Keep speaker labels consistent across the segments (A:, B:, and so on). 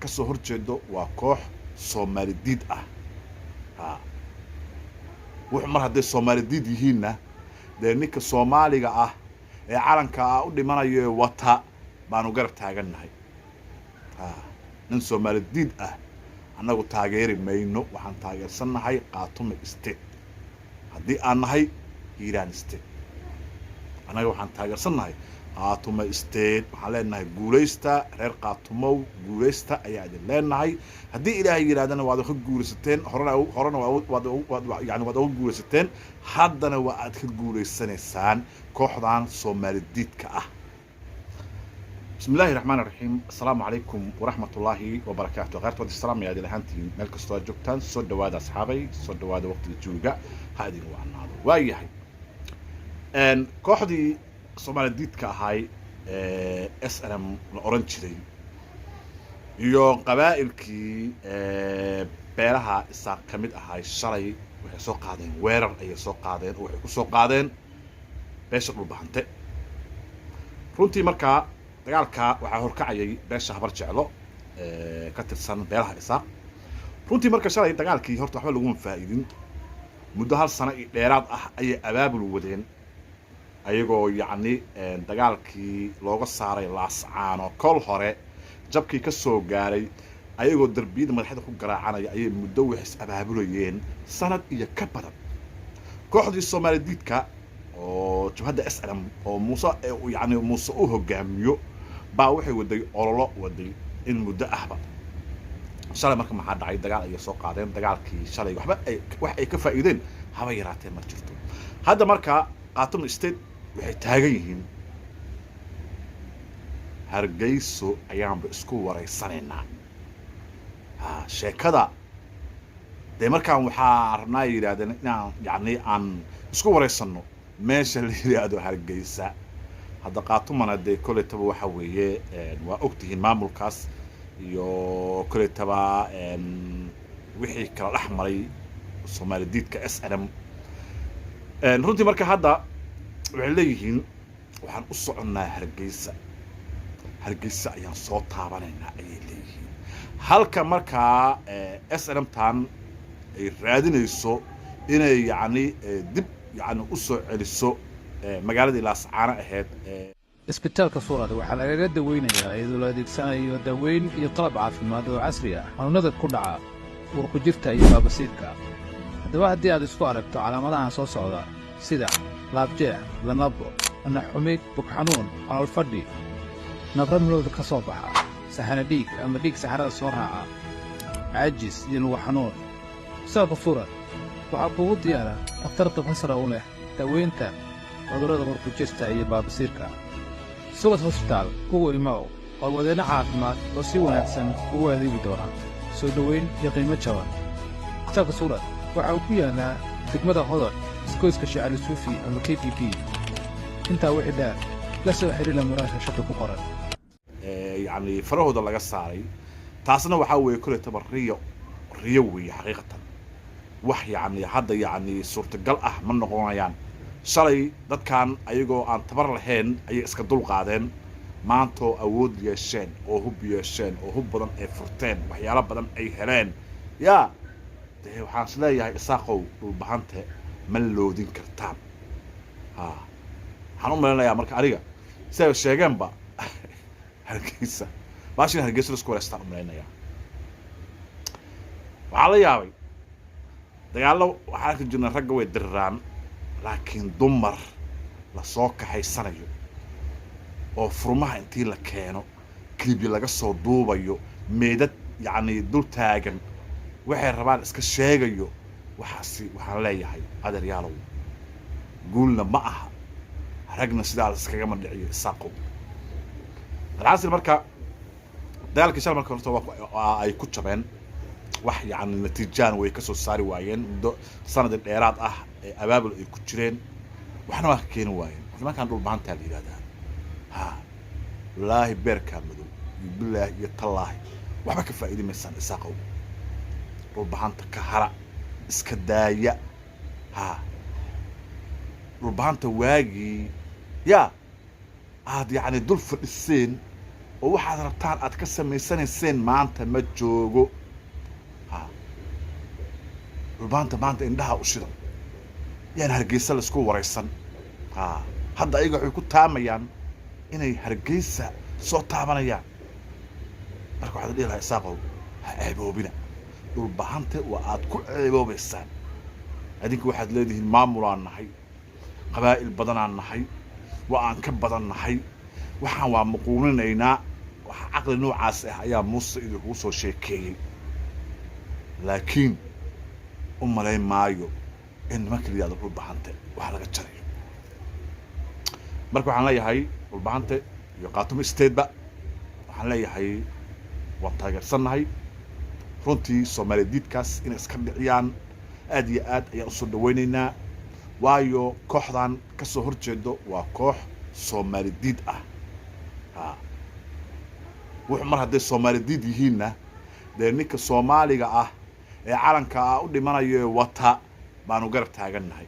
A: kasoo horjeedo waa koox Soomaali diid ah wuxuu mar haday Soomaali diid yihiinna de ninka Soomaaliga ah ee calanka u dhimanayo wata baanu garab taagannahay nin Soomaali diid ah anagu taageeri mayno waxaan taageersanahay Qaatumo State haddii aan nahay Hiiraan State anaga waxaan taageersanahay Qaatumo State waxaan leenahay guuleysta reer Qaatumo guuleysta ayaa idin leenahay haddii Ilaahay yiraahdana waad ka guuleysateen horena waad uga guuleysateen haddana waa aad ka guuleysanaysaan kooxdan Soomaali diidka ah بسم الله الرحمن الرحيم السلام عليكم ورحمة الله وبركاته غيرت ودي السلام يا دي هانتي ملك استوى جوكتان صد وادا أصحابي صد وادا وقت الجوجة هذه هو النهضة وأي حي ان كوحدي صومال الديد كهاي اس ان ام الاورنجري يو قبائل كي بيرها اساق كميد اهاي شرعي وحي سو قادين ويرر اي سو قادين وحي كسو قادين بيشق البحنتي runtii markaa dagaalka waxa horkacayay beesha habar jeclo ka tirsan beelaha isaaq runtii marka shalay dagaalkii horta waxba lagu faa'iidin muddo hal sano dheeraad ah ay abaabul wadeen ayagoo yacni dagaalkii looga saaray laascaano kol hore jabkii ka soo gaaray ayagoo darbiyada madaxda ku garaacanaya ay muddo wixis abaabulayeen sanad iyo ka badan kooxdii Soomaali diidka oo jabhada SLM oo Muuse yani Muuse uu hogaamiyo baa waxay waday ololo waday in muddo ahba shalay marka maxaa dhacay dagaal ay soo qaadeen dagaalkii shalay wax ay ka faa'iideen haba yaraatee ma jirto hadda marka Qaatumo State waxay taagan yihiin Hargeyso ayaanba isku wareysanaynaa sheekada de markaan waxaa rabnaa yiraahdeen inaan yani aan isku wareysano meesha la yiraahdo Hargeysa hadda Qaatumana de koletaba waxa weeye waa ogtihiin maamulkaas iyo koletaba wixii kala dhaxmaray Soomaali diidka SLM runtii marka hadda waxay leeyihiin waxaan u soconaa Hargeysa ayaan soo taabanaynaa ay leeyihiin halka marka SLM tan ay raadinayso inay yani dib يعني أسوء على مجالات الأسعار أهد.
B: إسبيتال كفورة وحلا رد دوينة إذا لا ديك سنة يدوين يطلب عافيمات وعسرية أنا نذكر كلها ورقجفتها يبقى بسيطة هذا واحد دي هذا سكوارة بتاع على مدى صوص عذار سيدا لابجيع لنبو أنا حميد بكحنون على الفردي نظر ملوذ كصوبها سحنديك أما ديك سحرة صورها عجز ينو حنون سال كفورة وعبود ديانا اخترت بحسرة أولى دوينتا وضرورة مركجستا هي باب سيركا سوى هوسبيتال هو الماء والودينا عافمات وسيونا أحسن هو هذه بدورها سو دوين يقيمة شوان اختار صورة وعوكيا أنا تكمدة هضر سكويس كشعر السوفي أما KPP انتا وحدا لا سوى حري لمراشة شكل كقرن
A: يعني فرهو ده لغا ساري تاسنا وحاوي كل تبريو ريوي حقيقة wax yani hadda yani suurtagal ah ma noqonayaan shalay dadkan ayagoo aan tabar lahayn ay iska dul qaadeen maanto awood yeesheen oo hub yeesheen oo hub badan ay furteen waxyaalo badan ay heleen ya waxaan isleeyahay isaaqow dhulbahante ma loodin kartaan waxaan u maleynayaa marka aniga sida sheegeenba Hargeysa baashin Hargeysa isku wareystaan u maleynayaa waxaa la yaabay dagaalo waxaa ka jirna rag way dirraan laakiin dumar la soo kaxaysanayo oo furmaha intii la keeno klibi laga soo duubayo meedad yani dul taagan waxay rabaan iska sheegayo waxaan leeyahay adeeryaalow guulna ma aha ragna sidaas iskaga ma dhiciyo isaaqo alxasil marka dagaalkii shalay marka horta ay ku jabeen wax yani natiijaan way ka soo saari waayeen sanad dheeraad ah abaabul ay ku jireen waxna waa ka keen waayeen markaan dhul baantaa la yiraahdaa wallaahi beerka madow billahi iyo tallaahi waxba ka faa'iido maysan isaaqow dhul baanta ka hara iska daaya dhul baanta waagi ya aad yani dul fadhiseen oo waxaad rabtaan aad ka samaysanayseen maanta ma joogo maanta indhaha u shida yaan Hargeysa la isku waraysan hadda ayaga waxay ku taamayaan inay Hargeysa soo taabanayaan marka waxaad dhihi lahaa Isaaqow ha ceeboobina dhulbahante waa aad ku ceeboobaysaan adinku waxaad leedihiin maamulaan nahay qabaa'il badanaan nahay waa aan ka badan nahay waxaan waa muquuninaynaa waxa aqli noocaas ah ayaa Muuse idinku soo sheekeeyay laakiin ummalay maayo in marka la yiraahdo dhulbahante waxa laga jarayo marka waxaan leeyahay dhulbahante iyo Khaatumo State ba waxaan leeyahay waan taageersanahay runtii Soomaalidiidkaas inay iska dhiciyaan aad iyo aad ayaa u soo dhaweynaynaa waayo kooxdan ka soo horjeedo waa koox Soomaalidiid ah wuxuu mar haday Soomaalidiid yihiinna de ninka Soomaaliga ah ee calanka u dhimanayo wata baanu garab taagannahay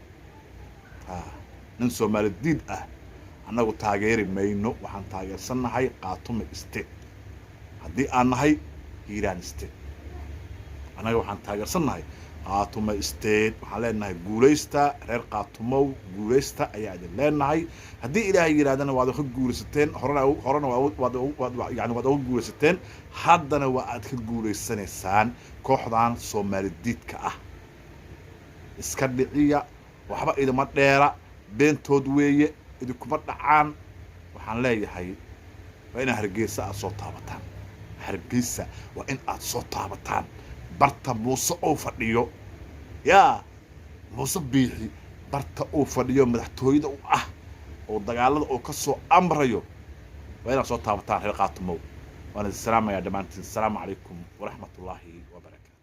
A: nin Soomaalidiid ah annagu taageeri mayno waxaan taageersanahay Khaatumo State haddii aan nahay Hiiraan State annaga waxaan taageersanahay Khaatumo State waxaan leenahay guuleysta reer Khaatumo guuleysta ayaa idin leenahay haddii Ilaahay yiraahdana waad ka guuleysateen horena waad ugu guuleysateen haddana waa aad ka guuleysanaysaan kooxdan Soomaalidiidka ah iska dhiciya waxba idima dheera beentood weeye idinkuma dhacaan waxaan leeyahay waa in Hargeysa aad soo taabataan Hargeysa waa in aad soo taabataan barta Muuse oo fadhiyo Muuse Biixi barta oo fadhiyo madaxtooyada u ah oo dagaalada oo ka soo amrayo waa in aad soo taabataan reer Khaatumo waana salaamaya dhamaantiin assalaamu calaykum waraxmatullaahi wabarakaatuh